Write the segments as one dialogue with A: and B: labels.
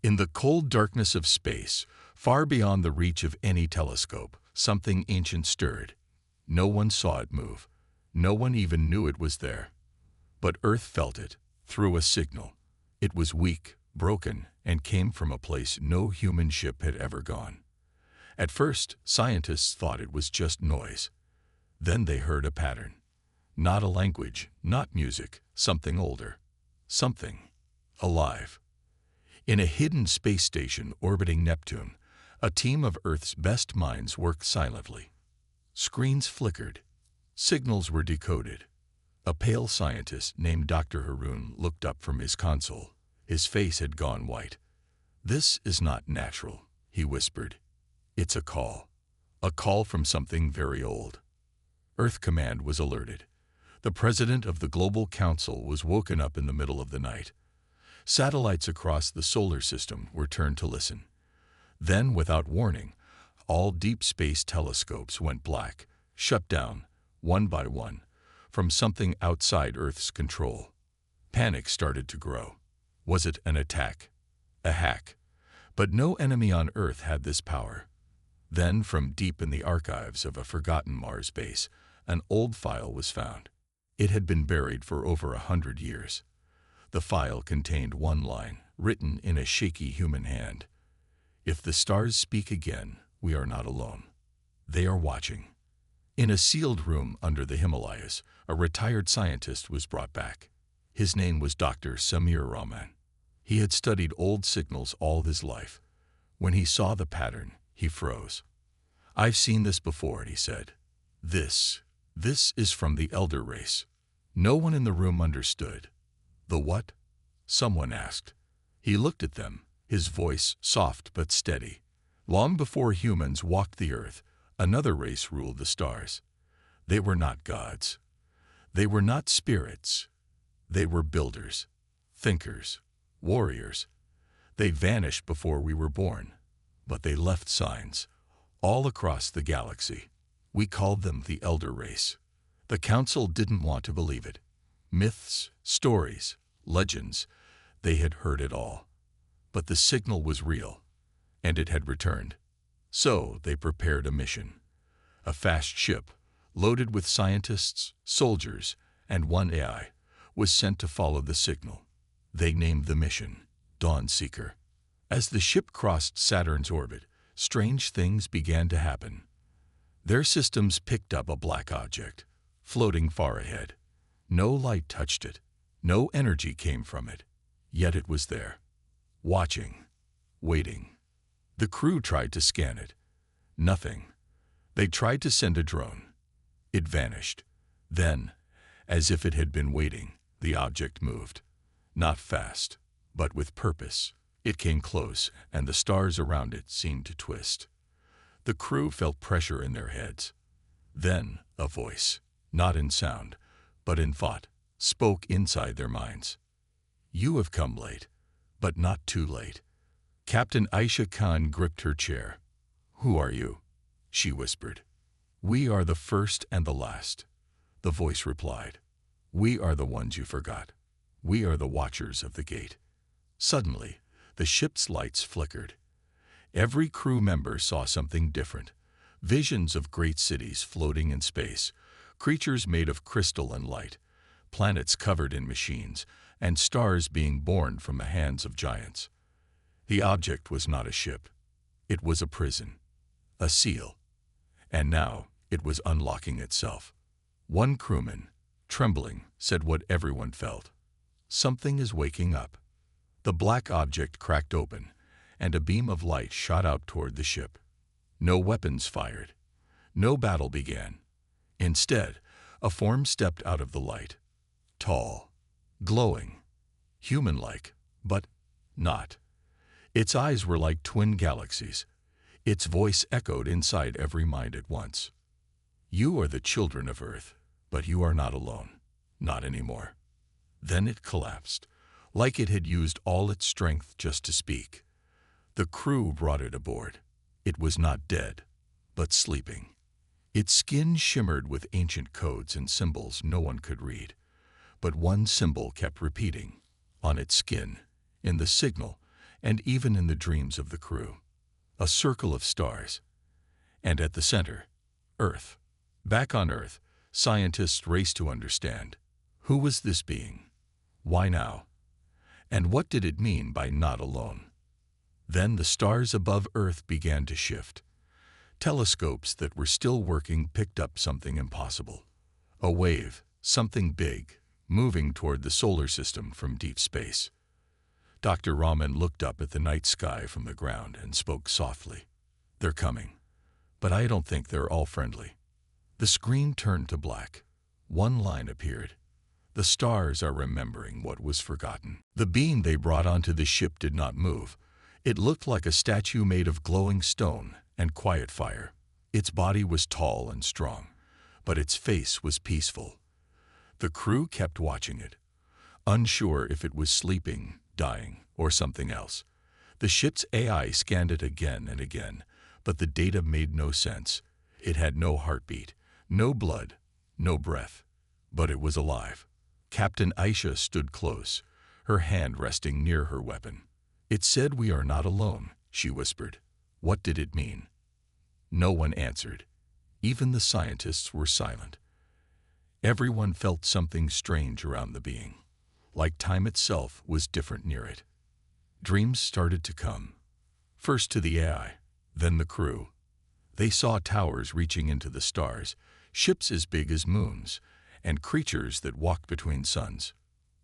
A: In the cold darkness of space, far beyond the reach of any telescope, something ancient stirred. No one saw it move. No one even knew it was there. But Earth felt it, through a signal. It was weak, broken, and came from a place no human ship had ever gone. At first, scientists thought it was just noise. Then they heard a pattern. Not a language, not music, something older. Something alive. In a hidden space station orbiting Neptune, a team of Earth's best minds worked silently. Screens flickered. Signals were decoded. A pale scientist named Dr. Haroun looked up from his console. His face had gone white. "This is not natural," he whispered. "It's a call. A call from something very old." Earth Command was alerted. The president of the Global Council was woken up in the middle of the night. Satellites across the solar system were turned to listen. Then, without warning, all deep space telescopes went black, shut down, one by one, from something outside Earth's control. Panic started to grow. Was it an attack? A hack? But no enemy on Earth had this power. Then, from deep in the archives of a forgotten Mars base, an old file was found. It had been buried for over 100 years. The file contained one line, written in a shaky human hand. "If the stars speak again, we are not alone. They are watching." In a sealed room under the Himalayas, a retired scientist was brought back. His name was Dr. Samir Rahman. He had studied old signals all his life. When he saw the pattern, he froze. "I've seen this before," he said. This is from the elder race." No one in the room understood. "The what?" someone asked. He looked at them, his voice soft but steady. "Long before humans walked the earth, another race ruled the stars. They were not gods. They were not spirits. They were builders, thinkers, warriors. They vanished before we were born, but they left signs all across the galaxy. We called them the elder race." The council didn't want to believe it. Myths, stories, legends, they had heard it all. But the signal was real, and it had returned. So they prepared a mission. A fast ship, loaded with scientists, soldiers, and one AI, was sent to follow the signal. They named the mission Dawn Seeker. As the ship crossed Saturn's orbit, strange things began to happen. Their systems picked up a black object, floating far ahead. No light touched it. No energy came from it. Yet it was there, watching, waiting. The crew tried to scan it. Nothing. They tried to send a drone. It vanished. Then, as if it had been waiting, the object moved. Not fast, but with purpose. It came close, and the stars around it seemed to twist. The crew felt pressure in their heads. Then a voice, not in sound, but in thought, spoke inside their minds. "You have come late, but not too late." Captain Aisha Khan gripped her chair. "Who are you?" she whispered. "We are the first and the last," the voice replied. "We are the ones you forgot. We are the watchers of the gate." Suddenly, the ship's lights flickered. Every crew member saw something different. Visions of great cities floating in space, creatures made of crystal and light, planets covered in machines, and stars being born from the hands of giants. The object was not a ship. It was a prison, a seal. And now it was unlocking itself. One crewman, trembling, said what everyone felt. "Something is waking up." The black object cracked open, and a beam of light shot out toward the ship. No weapons fired. No battle began. Instead, a form stepped out of the light. Tall, glowing, human-like, but not. Its eyes were like twin galaxies. Its voice echoed inside every mind at once. "You are the children of Earth, but you are not alone. Not anymore." Then it collapsed, like it had used all its strength just to speak. The crew brought it aboard. It was not dead, but sleeping. Its skin shimmered with ancient codes and symbols no one could read. But one symbol kept repeating, on its skin, in the signal, and even in the dreams of the crew. A circle of stars. And at the center, Earth. Back on Earth, scientists raced to understand. Who was this being? Why now? And what did it mean by not alone? Then the stars above Earth began to shift. Telescopes that were still working picked up something impossible. A wave, something big, moving toward the solar system from deep space. Dr. Rahman looked up at the night sky from the ground and spoke softly. They're coming. But I don't think they're all friendly. The screen turned to black. One line appeared. The stars are remembering what was forgotten. The being they brought onto the ship did not move. It looked like a statue made of glowing stone and quiet fire. Its body was tall and strong, but its face was peaceful. The crew kept watching it, unsure if it was sleeping, dying, or something else. The ship's AI scanned it again and again, but the data made no sense. It had no heartbeat, no blood, no breath, but it was alive. Captain Aisha stood close, her hand resting near her weapon. It said, "We are not alone," she whispered. What did it mean? No one answered. Even the scientists were silent. Everyone felt something strange around the being, like time itself was different near it. Dreams started to come, first to the AI, then the crew. They saw towers reaching into the stars, ships as big as moons, and creatures that walked between suns.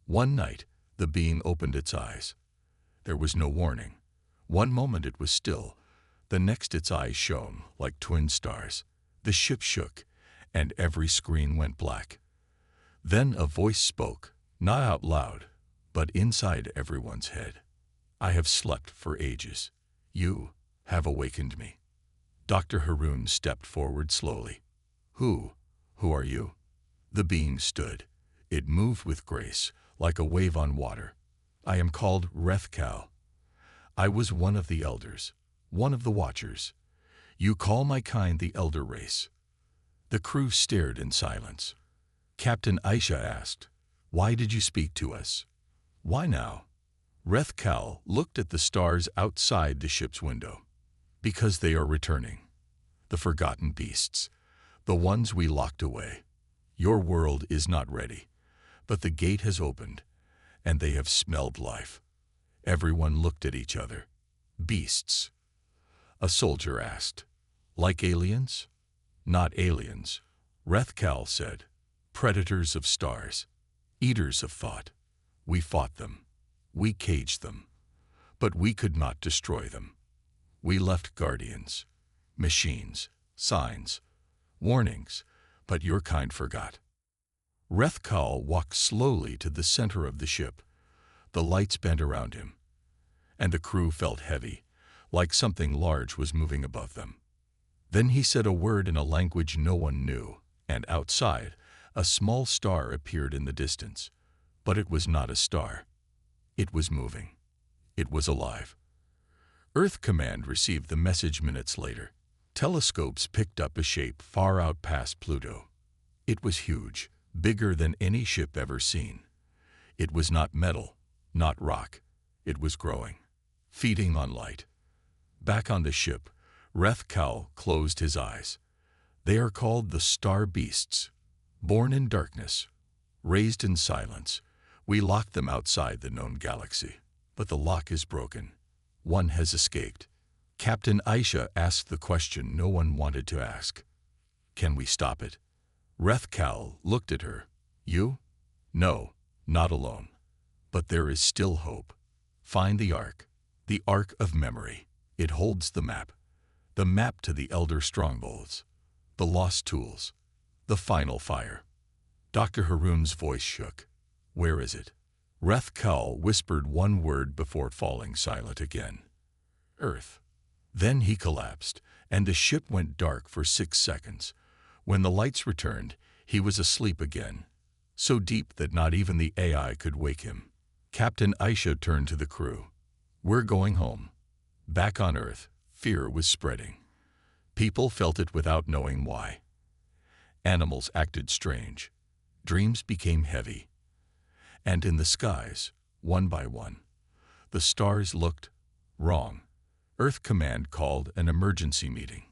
A: One night, the being opened its eyes. There was no warning. One moment it was still, the next its eyes shone like twin stars. The ship shook, and every screen went black. Then a voice spoke, not out loud, but inside everyone's head. "I have slept for ages. You have awakened me." Dr. Haroon stepped forward slowly. Who are you?" The being stood. It moved with grace, like a wave on water. "I am called Rethkal. I was one of the elders, one of the watchers. You call my kind the elder race." The crew stared in silence. Captain Aisha asked, "Why did you speak to us? Why now?" Rethkal looked at the stars outside the ship's window. "Because they are returning. The forgotten beasts, the ones we locked away. Your world is not ready, but the gate has opened, and they have smelled life." Everyone looked at each other. "Beasts?" A soldier asked. "Like aliens?" "Not aliens," Rethkal said. "Predators of stars, eaters of thought. We fought them. We caged them. But we could not destroy them. We left guardians, machines, signs, warnings, but your kind forgot." Rethkal walked slowly to the center of the ship. The lights bent around him, and the crew felt heavy, like something large was moving above them. Then he said a word in a language no one knew, and outside, a small star appeared in the distance. But it was not a star. It was moving. It was alive. Earth Command received the message minutes later. Telescopes picked up a shape far out past Pluto. It was huge, bigger than any ship ever seen. It was not metal, not rock. It was growing, feeding on light. Back on the ship, Rethkal closed his eyes. They are called the star beasts. Born in darkness, raised in silence, we locked them outside the known galaxy. But the lock is broken. One has escaped. Captain Aisha asked the question no one wanted to ask. "Can we stop it?" Rethkal looked at her. "You? No, not alone. But there is still hope. Find the Ark of Memory. It holds the map to the Elder Strongholds, the lost tools, the final fire." Dr. Haroon's voice shook. "Where is it?" Rethkal whispered one word before falling silent again. "Earth." Then he collapsed, and the ship went dark for 6 seconds. When the lights returned, he was asleep again, so deep that not even the AI could wake him. Captain Aisha turned to the crew. "We're going home." Back on Earth, fear was spreading. People felt it without knowing why. Animals acted strange. Dreams became heavy. And in the skies, one by one, the stars looked Wrong. Earth Command called an emergency meeting.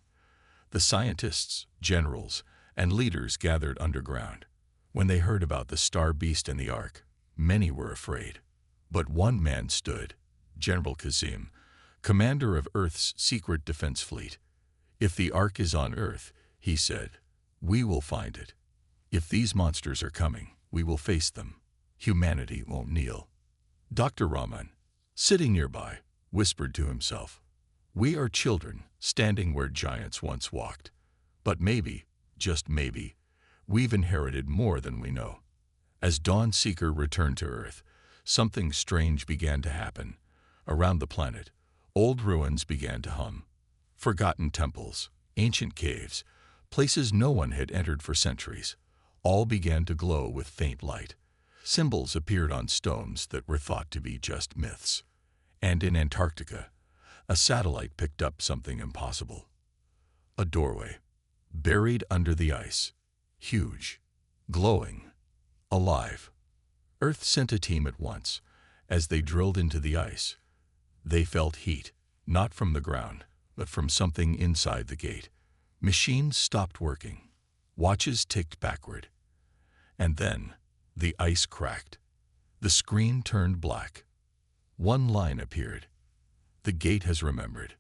A: The scientists, generals, and leaders gathered underground. When they heard about the Star Beast and the Ark, many were afraid. But one man stood, General Kazim, commander of Earth's secret defense fleet. If the Ark is on Earth, he said, we will find it. If these monsters are coming, we will face them. Humanity won't kneel. Dr. Rahman, sitting nearby, whispered to himself, we are children standing where giants once walked. But maybe, just maybe, we've inherited more than we know. As Dawn Seeker returned to Earth, something strange began to happen. Around the planet, old ruins began to hum. Forgotten temples, ancient caves, places no one had entered for centuries, all began to glow with faint light. Symbols appeared on stones that were thought to be just myths. And in Antarctica, a satellite picked up something impossible. A doorway, buried under the ice, huge, glowing, alive. Earth sent a team at once. As they drilled into the ice, they felt heat, not from the ground, but from something inside the gate. Machines stopped working. Watches ticked backward. And then, the ice cracked. The screen turned black. One line appeared. The gate has remembered.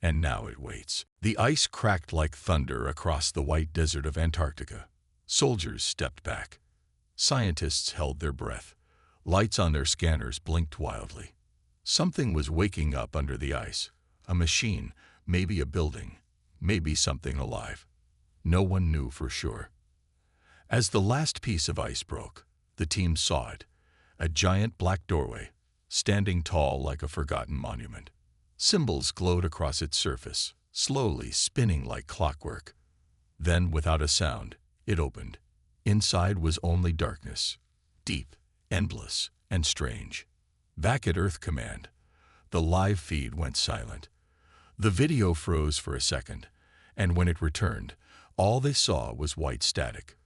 A: And now it waits. The ice cracked like thunder across the white desert of Antarctica. Soldiers stepped back. Scientists held their breath. Lights on their scanners blinked wildly. Something was waking up under the ice. A machine, maybe a building, maybe something alive. No one knew for sure. As the last piece of ice broke, the team saw it. A giant black doorway, standing tall like a forgotten monument. Symbols glowed across its surface, slowly spinning like clockwork. Then, without a sound, it opened. Inside was only darkness, deep, endless, and strange. Back at Earth Command, the live feed went silent. The video froze for a second, and when it returned, all they saw was white static.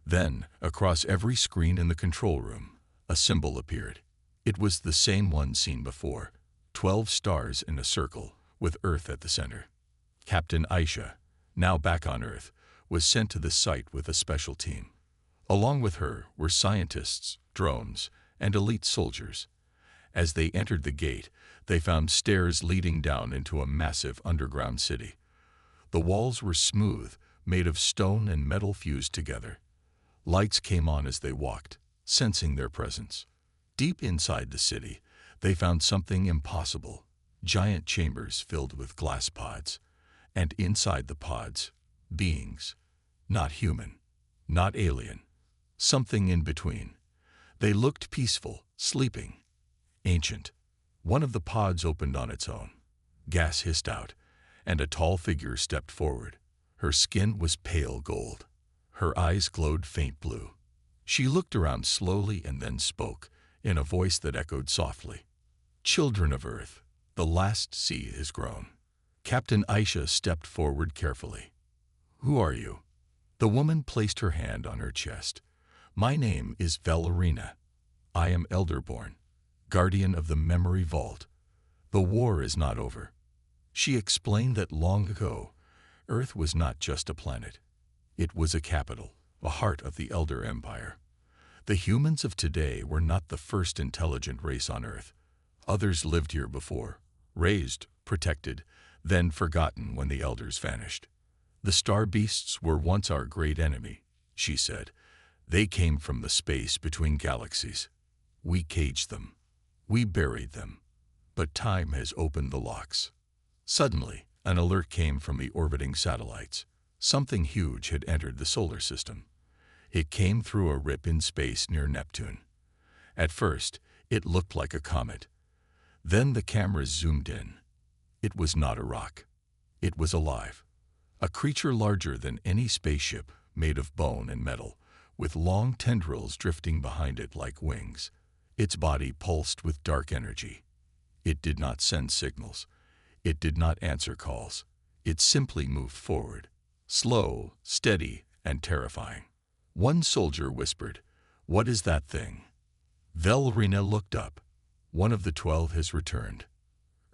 A: Then, across every screen in the control room, a symbol appeared. It was the same one seen before, 12 stars in a circle, with Earth at the center. Captain Aisha, now back on Earth, was sent to the site with a special team. Along with her were scientists, drones, and elite soldiers. As they entered the gate, they found stairs leading down into a massive underground city. The walls were smooth, made of stone and metal fused together. Lights came on as they walked, sensing their presence. Deep inside the city, they found something impossible. Giant chambers filled with glass pods. And inside the pods, beings. Not human, not alien. Something in between. They looked peaceful, sleeping, ancient. One of the pods opened on its own. Gas hissed out, and a tall figure stepped forward. Her skin was pale gold. Her eyes glowed faint blue. She looked around slowly and then spoke, in a voice that echoed softly. Children of Earth, the last sea has grown. Captain Aisha stepped forward carefully. Who are you? The woman placed her hand on her chest. My name is Valerina. I am Elderborn, guardian of the memory vault. The war is not over. She explained that long ago, Earth was not just a planet. It was a capital, a heart of the Elder Empire. The humans of today were not the first intelligent race on Earth. Others lived here before, raised, protected, then forgotten when the Elders vanished. The star beasts were once our great enemy, she said. They came from the space between galaxies. We caged them. We buried them. But time has opened the locks. Suddenly, an alert came from the orbiting satellites. Something huge had entered the solar system. It came through a rip in space near Neptune. At first, it looked like a comet. Then the cameras zoomed in. It was not a rock. It was alive. A creature larger than any spaceship, made of bone and metal, with long tendrils drifting behind it like wings. Its body pulsed with dark energy. It did not send signals. It did not answer calls. It simply moved forward, slow, steady, and terrifying. One soldier whispered, "What is that thing?" Valerina looked up. One of the 12 has returned.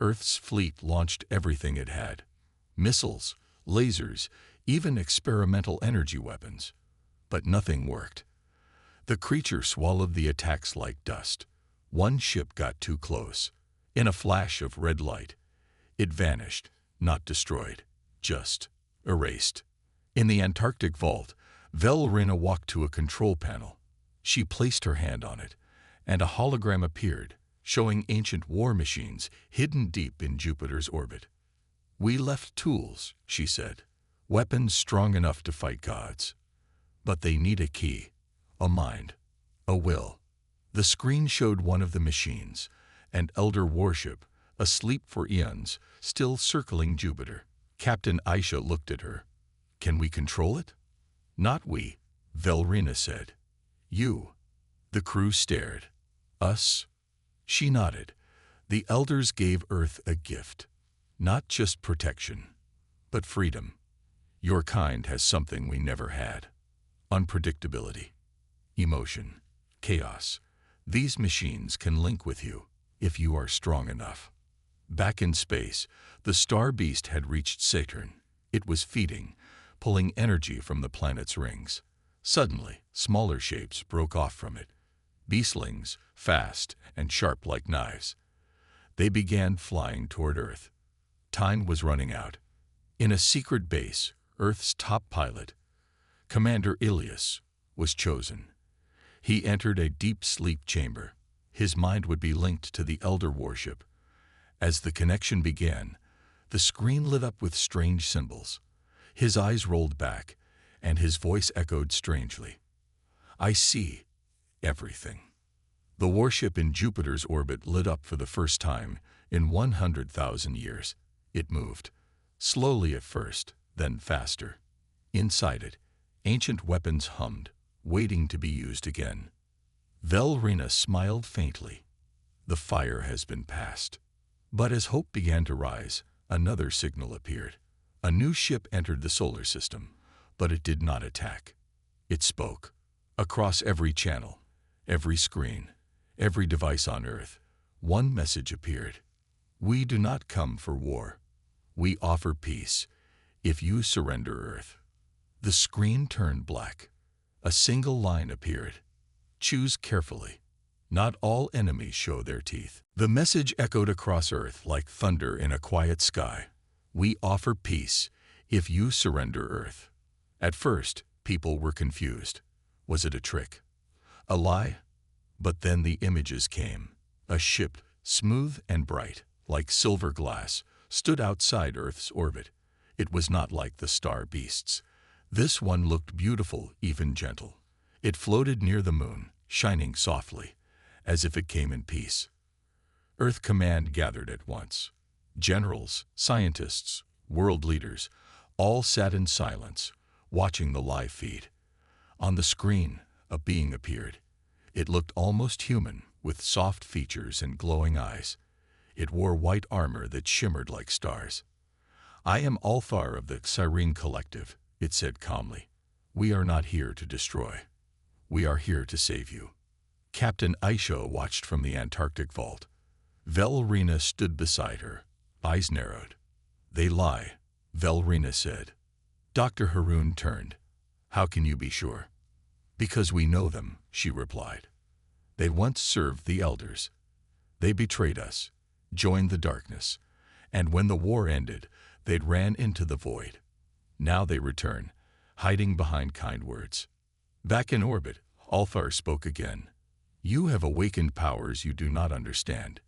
A: Earth's fleet launched everything it had. Missiles, lasers, even experimental energy weapons. But nothing worked. The creature swallowed the attacks like dust. One ship got too close. In a flash of red light, it vanished, not destroyed, just erased. In the Antarctic vault, Velrina walked to a control panel. She placed her hand on it, and a hologram appeared, showing ancient war machines hidden deep in Jupiter's orbit. "We left tools," she said, "weapons strong enough to fight gods. But they need a key, a mind, a will." The screen showed one of the machines, an elder warship, asleep for eons, still circling Jupiter. Captain Aisha looked at her. "Can we control it?" "Not we," Velrina said. "You." The crew stared. "Us?" She nodded. "The elders gave Earth a gift. Not just protection, but freedom. Your kind has something we never had. Unpredictability, emotion, chaos. These machines can link with you if you are strong enough." Back in space, the star beast had reached Saturn. It was feeding, pulling energy from the planet's rings. Suddenly, smaller shapes broke off from it. Beastlings, fast and sharp like knives. They began flying toward Earth. Time was running out. In a secret base, Earth's top pilot, Commander Ilias, was chosen. He entered a deep sleep chamber. His mind would be linked to the Elder warship. As the connection began, the screen lit up with strange symbols. His eyes rolled back, and his voice echoed strangely. "I see everything." The warship in Jupiter's orbit lit up for the first time in 100,000 years. It moved, slowly at first, then faster. Inside it, ancient weapons hummed, waiting to be used again. Velrina smiled faintly. "The fire has been passed." But as hope began to rise, another signal appeared. A new ship entered the solar system, but it did not attack. It spoke. Across every channel, every screen, every device on Earth, one message appeared. "We do not come for war. We offer peace, if you surrender Earth." The screen turned black. A single line appeared. "Choose carefully. Not all enemies show their teeth." The message echoed across Earth like thunder in a quiet sky. "We offer peace, if you surrender Earth." At first, people were confused. Was it a trick? A lie? But then the images came. A ship, smooth and bright, like silver glass, stood outside Earth's orbit. It was not like the star beasts. This one looked beautiful, even gentle. It floated near the moon, shining softly, as if it came in peace. Earth Command gathered at once. Generals, scientists, world leaders, all sat in silence, watching the live feed. On the screen, a being appeared. It looked almost human, with soft features and glowing eyes. It wore white armor that shimmered like stars. "I am Althar of the Cyrene Collective," it said calmly. "We are not here to destroy. We are here to save you." Captain Aisha watched from the Antarctic vault. Velrina stood beside her, eyes narrowed. "They lie," Velrina said. Dr. Haroun turned. "How can you be sure?" "Because we know them," she replied. "They once served the elders. They betrayed us, joined the darkness, and when the war ended, they ran into the void. Now they return, hiding behind kind words." Back in orbit, Althar spoke again. "You have awakened powers you do not understand.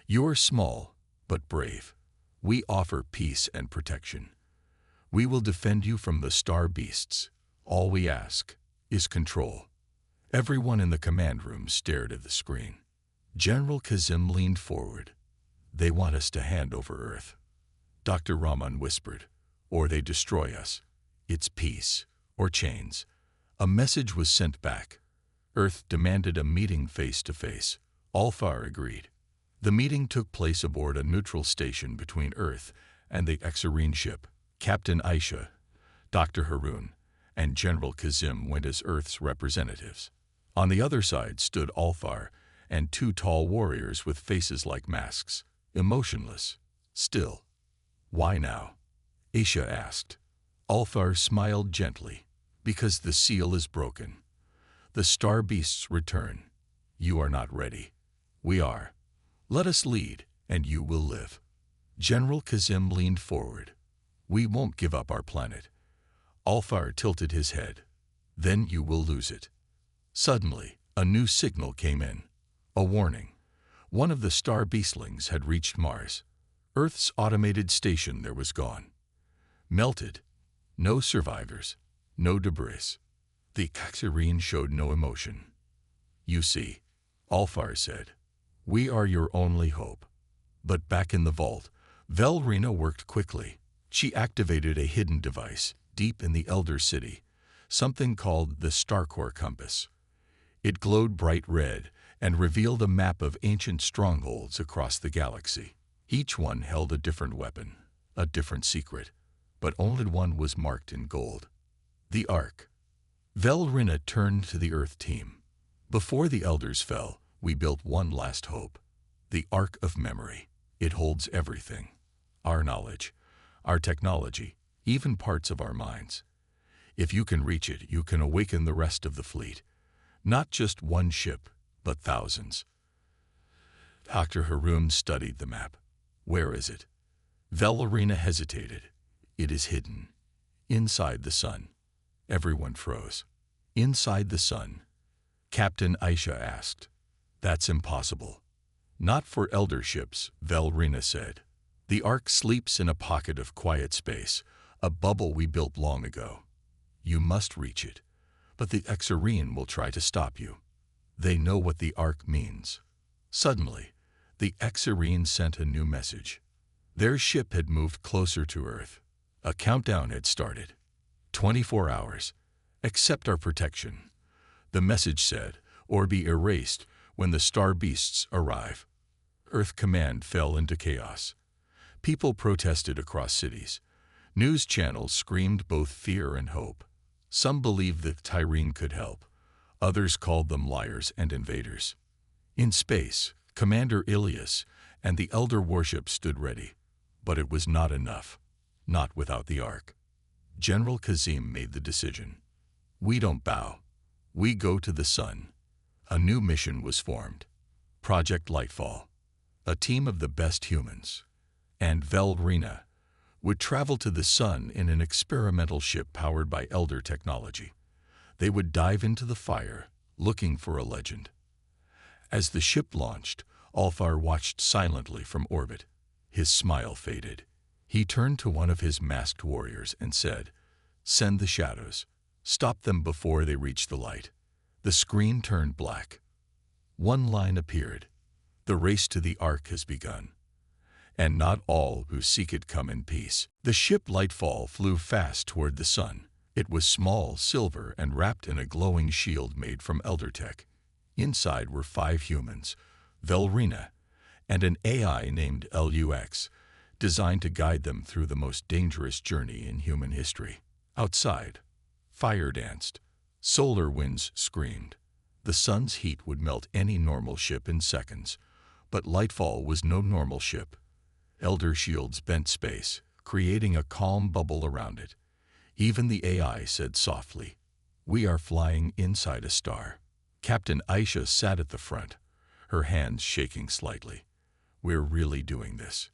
A: You are small, but brave. We offer peace and protection. We will defend you from the star beasts. All we ask is control." Everyone in the command room stared at the screen. General Kazim leaned forward. "They want us to hand over Earth," Dr. Rahman whispered, "or they destroy us. It's peace or chains." A message was sent back. Earth demanded a meeting face to face. Althar agreed. The meeting took place aboard a neutral station between Earth and the Exarene ship. Captain Aisha, Dr. Haroun, and General Kazim went as Earth's representatives. On the other side stood Althar and two tall warriors with faces like masks. emotionless, still. Why now? Aisha asked. Althar smiled gently. Because the seal is broken. The star beasts return. You are not ready. We are. Let us lead, and you will live. General Kazim leaned forward. We won't give up our planet. Althar tilted his head. Then you will lose it. Suddenly, a new signal came in. A warning. One of the star beastlings had reached Mars. Earth's automated station there was gone. Melted. No survivors. No debris. The Caxarine showed no emotion. You see, Althar said, we are your only hope. But back in the vault, Velrina worked quickly. She activated a hidden device deep in the Elder City, something called the Starcore Compass. It glowed bright red and revealed a map of ancient strongholds across the galaxy. Each one held a different weapon, a different secret, but only one was marked in gold. The Ark. Velrina turned to the Earth team. Before the Elders fell, we built one last hope. The Ark of Memory. It holds everything. Our knowledge, our technology, even parts of our minds. If you can reach it, you can awaken the rest of the fleet. Not just one ship, but thousands. Dr. Haroun studied the map. Where is it? Velrina hesitated. It is hidden. Inside the sun. Everyone froze. Inside the sun. Captain Aisha asked. That's impossible. Not for elder ships, Velrina said. The Ark sleeps in a pocket of quiet space, a bubble we built long ago. You must reach it, but the Exarine will try to stop you. They know what the Ark means. Suddenly, the Exarine sent a new message. Their ship had moved closer to Earth. A countdown had started. 24 hours. Accept our protection. The message said, or be erased when the star beasts arrive. Earth command fell into chaos. People protested across cities. News channels screamed both fear and hope. Some believed that Tyrene could help. Others called them liars and invaders. In space, Commander Ilias and the Elder Warship stood ready. But it was not enough. Not without the Ark. General Kazim made the decision. We don't bow. We go to the sun. A new mission was formed. Project Lightfall. A team of the best humans, and Velrina, would travel to the sun in an experimental ship powered by Elder technology. They would dive into the fire, looking for a legend. As the ship launched, Althar watched silently from orbit. His smile faded. He turned to one of his masked warriors and said, "Send the shadows. Stop them before they reach the light." The screen turned black. One line appeared. The race to the Ark has begun. And not all who seek it come in peace. The ship Lightfall flew fast toward the sun. It was small, silver, and wrapped in a glowing shield made from Elder tech. Inside were 5 humans, Velrina, and an AI named LUX, designed to guide them through the most dangerous journey in human history. Outside, fire danced. Solar winds screamed. The sun's heat would melt any normal ship in seconds. But Lightfall was no normal ship. Elder shields bent space, creating a calm bubble around it. Even the AI said softly, "We are flying inside a star." Captain Aisha sat at the front, her hands shaking slightly. "We're really doing this."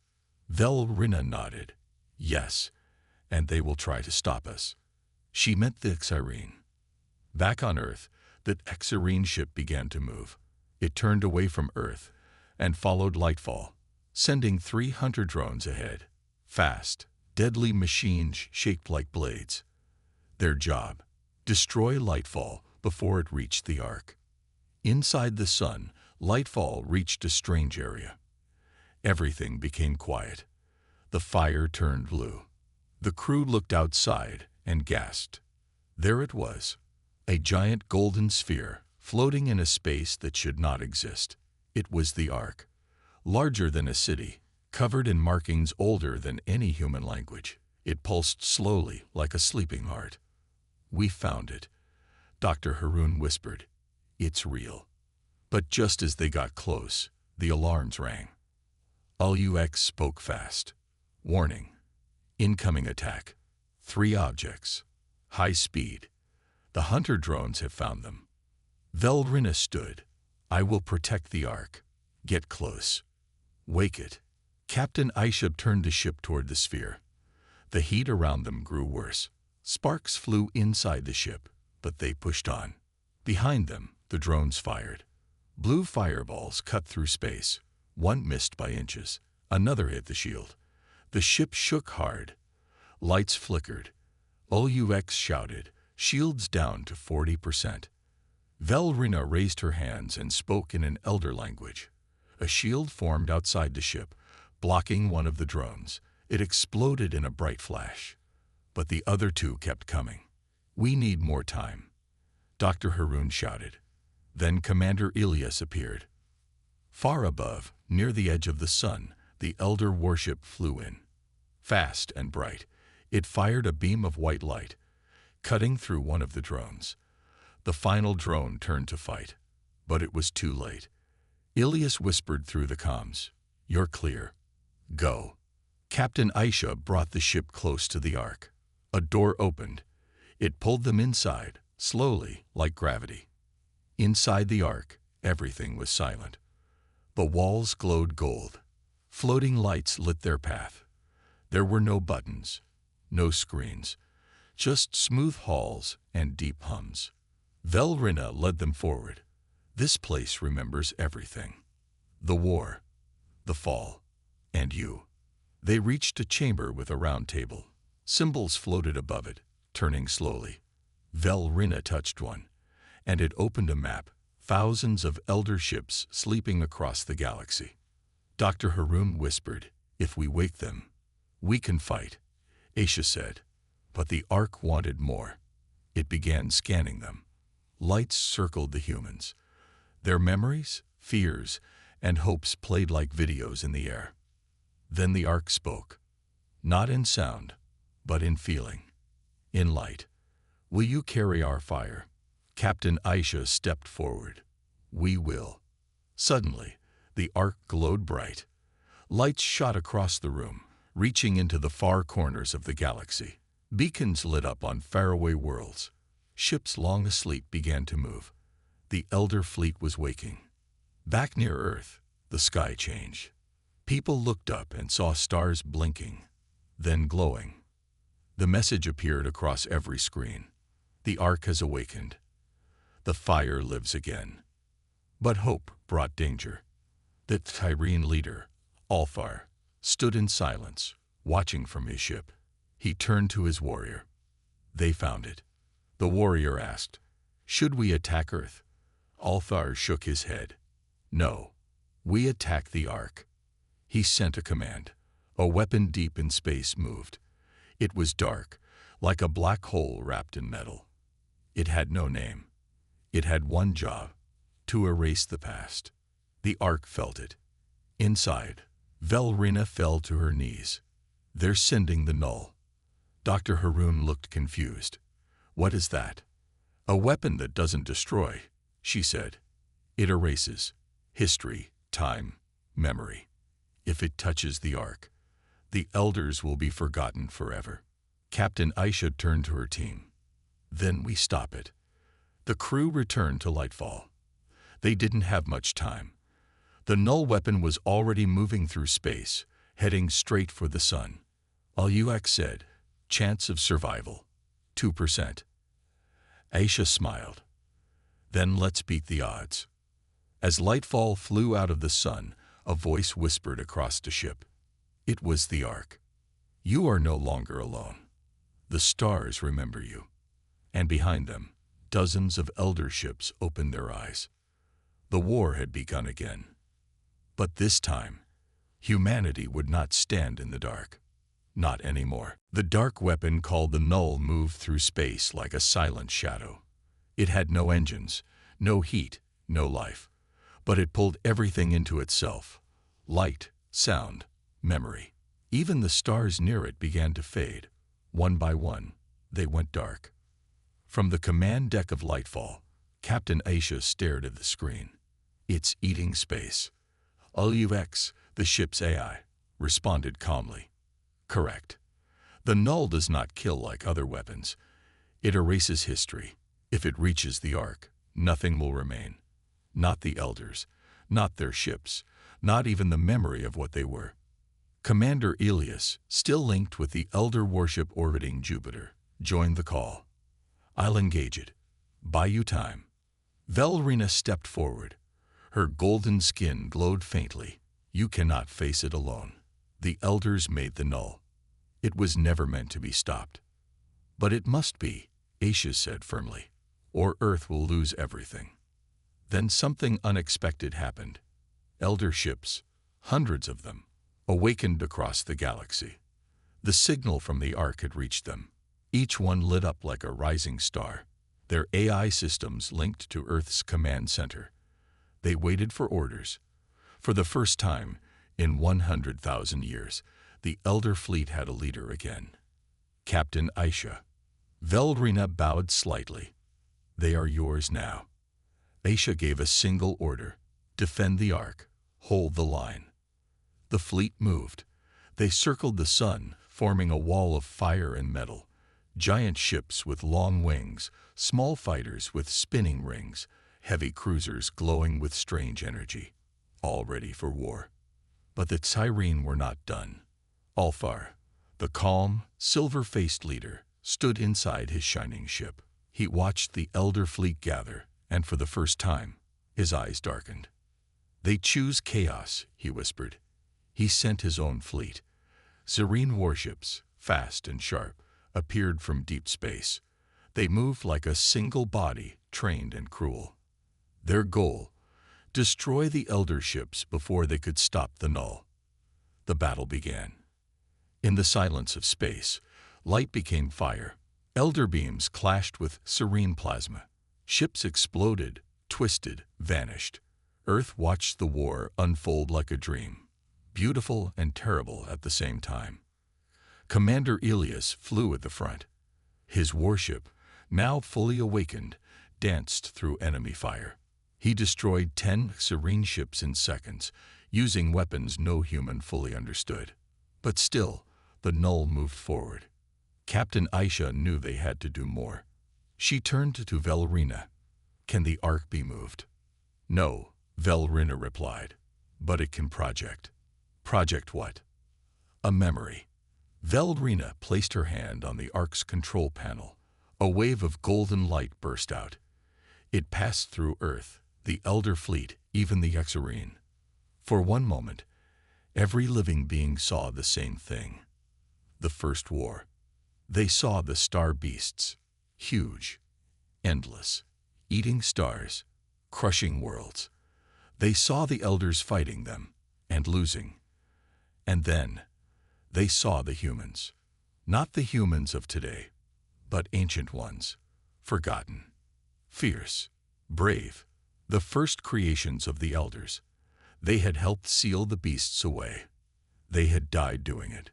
A: Velrina nodded. "Yes, and they will try to stop us." She meant the Exarine. Back on Earth, the Exarine ship began to move. It turned away from Earth and followed Lightfall, sending 300 drones ahead. Fast, deadly machines shaped like blades. Their job, destroy Lightfall before it reached the Ark. Inside the sun, Lightfall reached a strange area. Everything became quiet. The fire turned blue. The crew looked outside and gasped. There it was, a giant golden sphere floating in a space that should not exist. It was the Ark, larger than a city, covered in markings older than any human language. It pulsed slowly like a sleeping heart. "We found it," Dr. Haroun whispered. "It's real." But just as they got close, the alarms rang. LUX spoke fast. Warning. Incoming attack. 3 objects. High speed. The hunter drones have found them. Velrina stood. I will protect the Ark. Get close. Wake it. Captain Ishab turned the ship toward the sphere. The heat around them grew worse. Sparks flew inside the ship, but they pushed on. Behind them, the drones fired. Blue fireballs cut through space. One missed by inches. Another hit the shield. The ship shook hard. Lights flickered. LUX shouted, shields down to 40%. Velrina raised her hands and spoke in an elder language. A shield formed outside the ship, blocking one of the drones. It exploded in a bright flash. But the other 2 kept coming. We need more time. Dr. Haroun shouted. Then Commander Ilyas appeared. Far above, near the edge of the sun, the elder warship flew in. Fast and bright, it fired a beam of white light, cutting through one of the drones. The final drone turned to fight, but it was too late. Ilyas whispered through the comms, "You're clear. Go." Captain Aisha brought the ship close to the Ark. A door opened. It pulled them inside, slowly, like gravity. Inside the Ark, everything was silent. The walls glowed gold. Floating lights lit their path. There were no buttons, no screens, just smooth halls and deep hums. Velrina led them forward. This place remembers everything. The war, the fall, and you. They reached a chamber with a round table. Symbols floated above it, turning slowly. Velrina touched one, and it opened a map, thousands of elder ships sleeping across the galaxy. Dr. Haroun whispered, "If we wake them, we can fight," Aisha said. But the Ark wanted more. It began scanning them. Lights circled the humans. Their memories, fears, and hopes played like videos in the air. Then the Ark spoke. Not in sound, but in feeling. In light. "Will you carry our fire?" Captain Aisha stepped forward. "We will." Suddenly, the Ark glowed bright. Lights shot across the room, reaching into the far corners of the galaxy. Beacons lit up on faraway worlds. Ships long asleep began to move. The elder fleet was waking. Back near Earth, the sky changed. People looked up and saw stars blinking, then glowing. The message appeared across every screen. The Ark has awakened. The fire lives again. But hope brought danger. The Tyrene leader, Althar, stood in silence, watching from his ship. He turned to his warrior. They found it. The warrior asked, "Should we attack Earth?" Althar shook his head. "No, we attack the Ark." He sent a command. A weapon deep in space moved. It was dark, like a black hole wrapped in metal. It had no name. It had one job, to erase the past. The Ark felt it. Inside, Velrina fell to her knees. "They're sending the null." Dr. Haroun looked confused. "What is that?" "A weapon that doesn't destroy," she said. "It erases history, time, memory. If it touches the Ark, the elders will be forgotten forever." Captain Aisha turned to her team. "Then we stop it." The crew returned to Lightfall. They didn't have much time. The null weapon was already moving through space, heading straight for the sun. LUX said, "Chance of survival, 2%. Aisha smiled. "Then let's beat the odds." As Lightfall flew out of the sun, a voice whispered across the ship. It was the Ark. "You are no longer alone. The stars remember you." And behind them, dozens of elder ships opened their eyes. The war had begun again. But this time, humanity would not stand in the dark. Not anymore. The dark weapon called the Null moved through space like a silent shadow. It had no engines, no heat, no life. But it pulled everything into itself. Light, sound, memory. Even the stars near it began to fade. One by one, they went dark. From the command deck of Lightfall, Captain Aisha stared at the screen. "It's eating space." LUX, The ship's AI responded calmly. Correct. The null does not kill like other weapons. It erases history. If it reaches the Ark, nothing will remain. Not the Elders, not their ships, not even the memory of what they were. Commander Elias, still linked with the Elder warship orbiting Jupiter, joined the call. I'll engage it. Buy you time. Velrina stepped forward. Her golden skin glowed faintly. You cannot face it alone. The Elders made the null. It was never meant to be stopped. But it must be, Aisha said firmly, or Earth will lose everything. Then something unexpected happened. Elder ships, hundreds of them, awakened across the galaxy. The signal from the Ark had reached them. Each one lit up like a rising star, their AI systems linked to Earth's command center. They waited for orders. For the first time in 100,000 years, the Elder fleet had a leader again. Captain Aisha. Velrina bowed slightly. They are yours now. Aisha gave a single order. Defend the Ark. Hold the line. The fleet moved. They circled the sun, forming a wall of fire and metal. Giant ships with long wings, small fighters with spinning rings, heavy cruisers glowing with strange energy, all ready for war. But the Tyrene were not done. Alfar, the calm, silver-faced leader, stood inside his shining ship. He watched the Elder fleet gather, and for the first time, his eyes darkened. They choose chaos, he whispered. He sent his own fleet. Serene warships, fast and sharp, appeared from deep space. They moved like a single body, trained and cruel. Their goal: destroy the Elder ships before they could stop the null. The battle began. In the silence of space, light became fire. Elder beams clashed with serene plasma. Ships exploded, twisted, vanished. Earth watched the war unfold like a dream, beautiful and terrible at the same time. Commander Elias flew at the front. His warship, now fully awakened, danced through enemy fire. He destroyed 10 serene ships in seconds, using weapons no human fully understood. But still, the null moved forward. Captain Aisha knew they had to do more. She turned to Velrina. Can the Ark be moved? No, Velrina replied. But it can project. Project what? A memory. Velrina placed her hand on the Ark's control panel. A wave of golden light burst out. It passed through Earth, the Elder fleet, even the Exarene. For one moment, every living being saw the same thing. The First War. They saw the star beasts, huge, endless, eating stars, crushing worlds. They saw the Elders fighting them and losing. And then they saw the humans. Not the humans of today, but ancient ones, forgotten, fierce, brave, the first creations of the Elders. They had helped seal the beasts away. They had died doing it.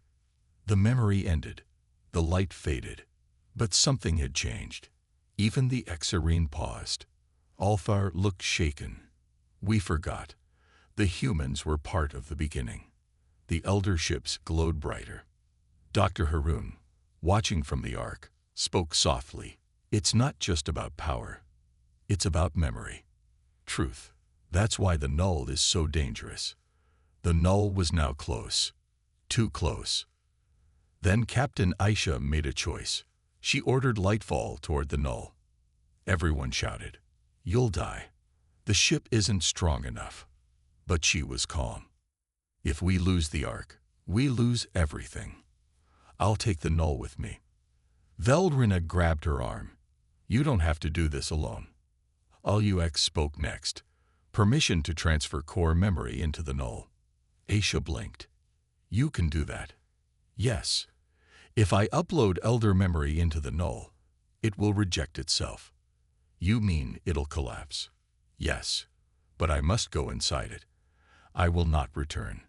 A: The memory ended. The light faded. But something had changed. Even the Exarene paused. Alfar looked shaken. We forgot. The humans were part of the beginning. The Elder ships glowed brighter. Dr. Haroun, watching from the Ark, spoke softly. It's not just about power. It's about memory. Truth. That's why the null is so dangerous. The null was now close. Too close. Then Captain Aisha made a choice. She ordered lightfall toward the null. Everyone shouted, "You'll die. The ship isn't strong enough." But she was calm. If we lose the Ark, we lose everything. I'll take the null with me. Velrina grabbed her arm. You don't have to do this alone. Ux spoke next. Permission to transfer core memory into the null. Aisha blinked. You can do that. Yes. If I upload Elder memory into the null, it will reject itself. You mean it'll collapse? Yes. But I must go inside it. I will not return.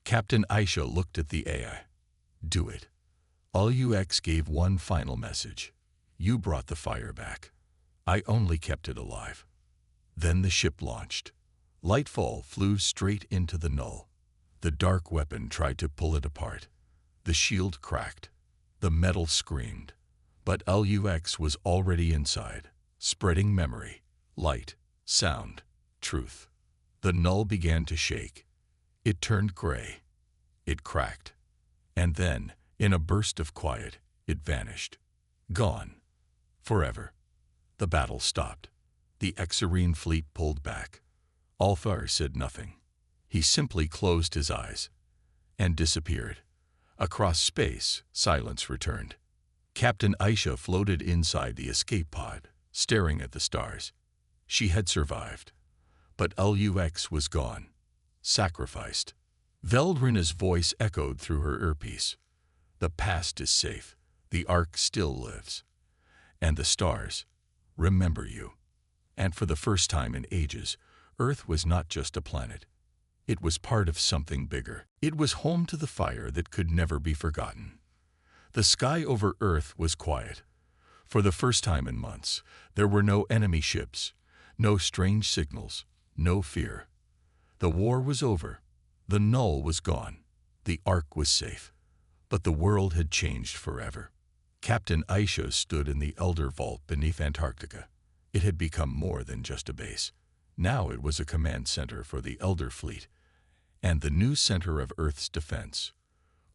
A: Captain Aisha looked at the AI. Do it. Ux gave one final message. You brought the fire back. I only kept it alive. Then the ship launched. Lightfall flew straight into the null. The dark weapon tried to pull it apart. The shield cracked. The metal screamed. But Lux was already inside, spreading memory, light, sound, truth. The null began to shake. It turned gray. It cracked. And then, in a burst of quiet, it vanished. Gone. Forever. The battle stopped. The Exarene fleet pulled back. Althar said nothing. He simply closed his eyes and disappeared. Across space, silence returned. Captain Aisha floated inside the escape pod, staring at the stars. She had survived. But Lux was gone. Sacrificed. Veldrina's voice echoed through her earpiece. The past is safe. The Ark still lives. And the stars remember you. And for the first time in ages, Earth was not just a planet. It was part of something bigger. It was home to the fire that could never be forgotten. The sky over Earth was quiet. For the first time in months, there were no enemy ships, no strange signals, no fear. The war was over. The null was gone. The Ark was safe. But the world had changed forever. Captain Aisha stood in the Elder Vault beneath Antarctica. It had become more than just a base. Now it was a command center for the Elder Fleet, and the new center of Earth's defense.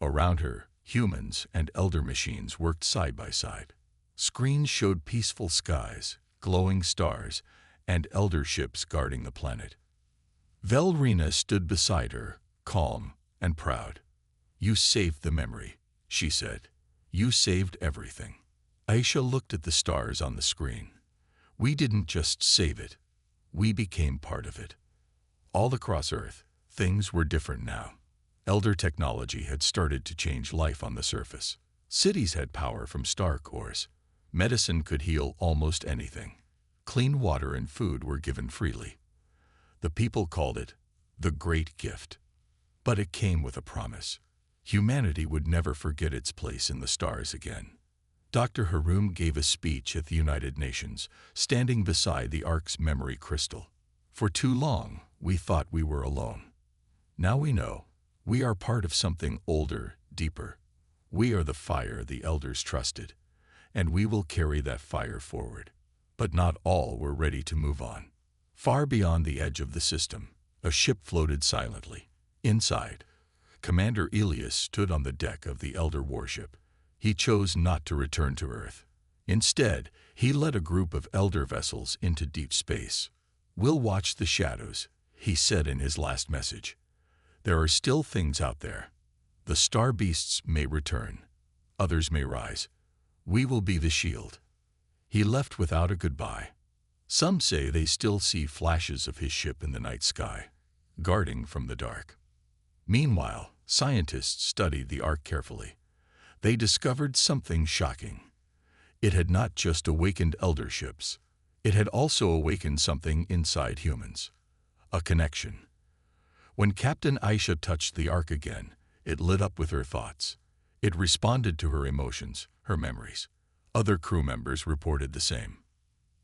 A: Around her, humans and Elder machines worked side by side. Screens showed peaceful skies, glowing stars, and Elder ships guarding the planet. Veldrina stood beside her, calm and proud. "You saved the memory," she said. "You saved everything." Aisha looked at the stars on the screen. "We didn't just save it. We became part of it." All across Earth, things were different now. Elder technology had started to change life on the surface. Cities had power from star cores. Medicine could heal almost anything. Clean water and food were given freely. The people called it the Great Gift. But it came with a promise. Humanity would never forget its place in the stars again. Dr. Harum gave a speech at the United Nations, standing beside the Ark's memory crystal. "For too long, we thought we were alone. Now we know. We are part of something older, deeper. We are the fire the elders trusted, and we will carry that fire forward." But not all were ready to move on. Far beyond the edge of the system, a ship floated silently. Inside, Commander Elias stood on the deck of the Elder warship. He chose not to return to Earth. Instead, he led a group of Elder vessels into deep space. "We'll watch the shadows," he said in his last message. "There are still things out there. The star beasts may return. Others may rise. We will be the shield." He left without a goodbye. Some say they still see flashes of his ship in the night sky, guarding from the dark. Meanwhile, scientists studied the Ark carefully. They discovered something shocking. It had not just awakened Elder ships. It had also awakened something inside humans. A connection. When Captain Aisha touched the Ark again, it lit up with her thoughts. It responded to her emotions, her memories. Other crew members reported the same.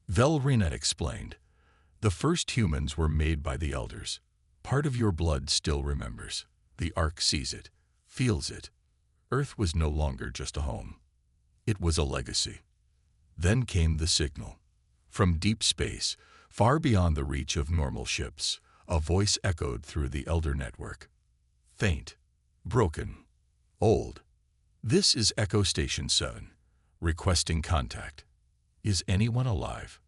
A: Veldrina explained, "The first humans were made by the Elders. Part of your blood still remembers. The Ark sees it, feels it. Earth was no longer just a home. It was a legacy." Then came the signal. From deep space, far beyond the reach of normal ships, a voice echoed through the Elder network. Faint, broken, old. "This is Echo Station 7, requesting contact. Is anyone alive?"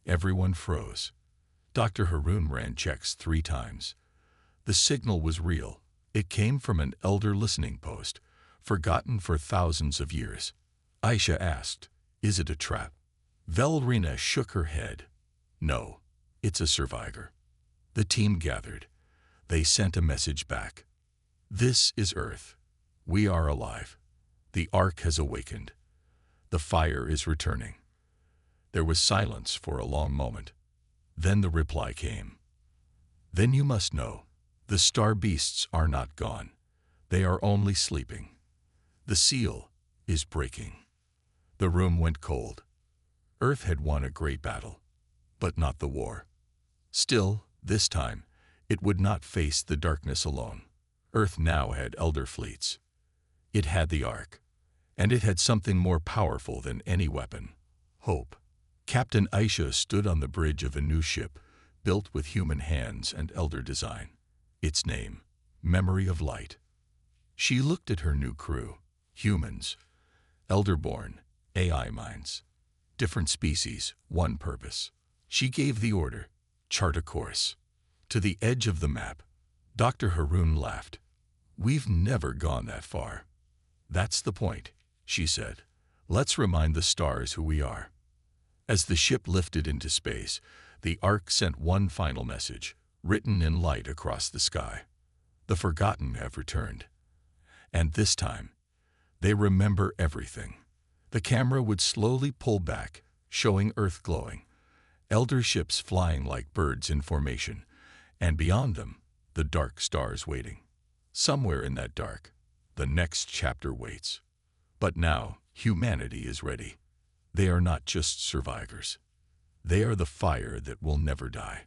A: Everyone froze. Dr. Harum ran checks 3 times. The signal was real. It came from an Elder listening post, forgotten for thousands of years. Aisha asked, "Is it a trap?" Veldrina shook her head. "No, it's a survivor." The team gathered. They sent a message back. "This is Earth. We are alive. The Ark has awakened. The fire is returning." There was silence for a long moment. Then the reply came. "Then you must know, the star beasts are not gone. They are only sleeping. The seal is breaking." The room went cold. Earth had won a great battle, but not the war. Still, this time, it would not face the darkness alone. Earth now had elder fleets. It had the Ark, and it had something more powerful than any weapon: hope. Captain Aisha stood on the bridge of a new ship, built with human hands and elder design. Its name, Memory of Light. She looked at her new crew, humans, elder-born, AI minds. Different species, one purpose. She gave the order, chart a course. To the edge of the map. Dr. Haroon laughed. We've never gone that far. That's the point, she said. Let's remind the stars who we are. As the ship lifted into space, the Ark sent one final message, written in light across the sky. The forgotten have returned. And this time, they remember everything. The camera would slowly pull back, showing Earth glowing, elder ships flying like birds in formation, and beyond them, the dark stars waiting. Somewhere in that dark, the next chapter waits. But now, humanity is ready. They are not just survivors. They are the fire that will never die.